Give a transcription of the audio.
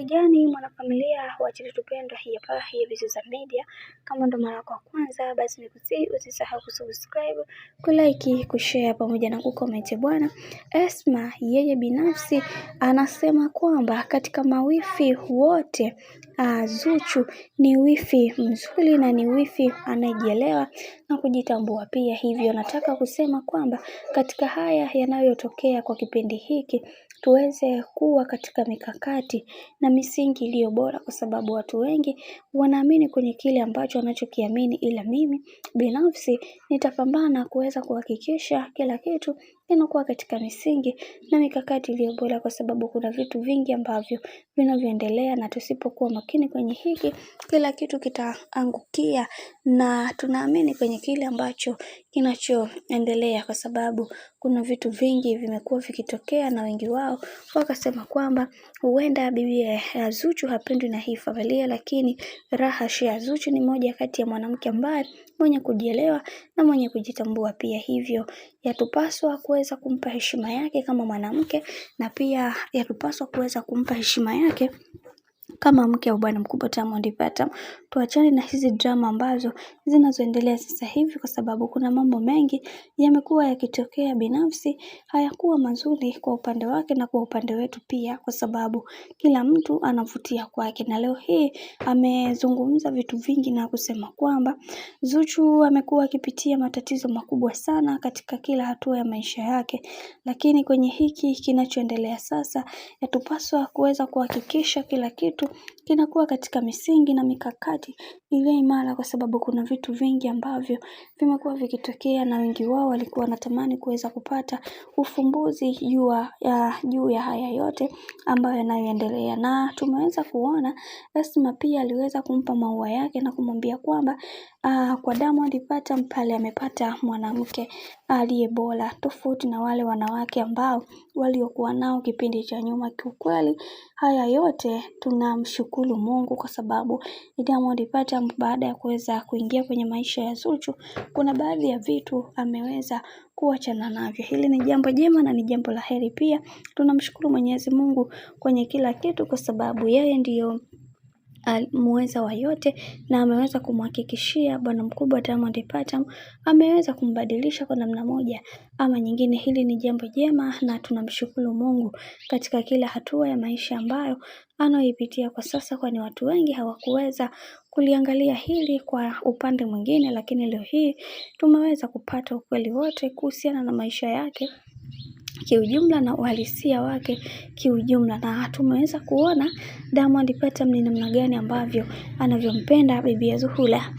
Gani mwanafamilia wa channel tupendwa hii hapa ya Vizuza Media. Kama ndo mara yako ya kwanza, basi nikusihi usisahau kusubscribe, kulike, kushare pamoja na kucomment bwana. Esma yeye binafsi anasema kwamba katika mawifi wote Zuchu ni wifi mzuri na ni wifi anayejielewa na kujitambua pia. Hivyo nataka kusema kwamba katika haya yanayotokea kwa kipindi hiki tuweze kuwa katika mikakati na misingi iliyo bora, kwa sababu watu wengi wanaamini kwenye kile ambacho wanachokiamini, ila mimi binafsi nitapambana kuweza kuhakikisha kila kitu inakuwa katika misingi na mikakati iliyo bora, kwa sababu kuna vitu vingi ambavyo vinavyoendelea na tusipokuwa makini kwenye hiki kila kitu kitaangukia, na tunaamini kwenye kile ambacho kinachoendelea, kwa sababu kuna vitu vingi vimekuwa vikitokea na wengi wao wakasema kwamba huenda bibi ya Zuchu hapendwi na hii familia, lakini Rahasha Zuchu ni moja kati ya mwanamke ambaye mwenye kujielewa na mwenye kujitambua pia. Hivyo yatupaswa kuweza kumpa heshima yake kama mwanamke, na pia yatupaswa kuweza kumpa heshima yake kama mke wa bwana mkubwa Diamond Platnumz. Tuachane na hizi drama ambazo zinazoendelea sasa hivi, kwa sababu kuna mambo mengi yamekuwa yakitokea binafsi hayakuwa mazuri kwa upande wake na kwa upande wetu pia, kwa sababu kila mtu anavutia kwake. Na leo hii amezungumza vitu vingi na kusema kwamba Zuchu amekuwa akipitia matatizo makubwa sana katika kila hatua ya maisha yake, lakini kwenye hiki kinachoendelea sasa yatupaswa kuweza kuhakikisha kila kitu kinakuwa katika misingi na mikakati ile imara, kwa sababu kuna vitu vingi ambavyo vimekuwa vikitokea na wengi wao walikuwa wanatamani kuweza kupata ufumbuzi juu ya haya yote ambayo yanayoendelea. Na tumeweza kuona Esma pia aliweza kumpa maua yake na kumwambia kwamba kwa Diamond Platnumz pale amepata mwanamke aliye bora, tofauti na wale wanawake ambao waliokuwa nao kipindi cha nyuma. Kiukweli haya yote tunamshukuru Mungu, kwa sababu Diamond Platnumz baada ya kuweza kuingia kwenye maisha ya Zuchu, kuna baadhi ya vitu ameweza kuachana navyo. Hili ni jambo jema na ni jambo la heri pia. Tunamshukuru Mwenyezi Mungu kwenye kila kitu, kwa sababu yeye ndiyo muweza wa yote, na ameweza kumhakikishia bwana mkubwa Diamond Platnumz, ameweza kumbadilisha kwa namna moja ama nyingine. Hili ni jambo jema na tunamshukuru Mungu katika kila hatua ya maisha ambayo anayoipitia kwa sasa, kwani watu wengi hawakuweza kuliangalia hili kwa upande mwingine, lakini leo hii tumeweza kupata ukweli wote kuhusiana na maisha yake kiujumla na uhalisia wake kiujumla, na tumeweza kuona Diamond Platnumz ni namna gani ambavyo anavyompenda bibi ya Zuhura.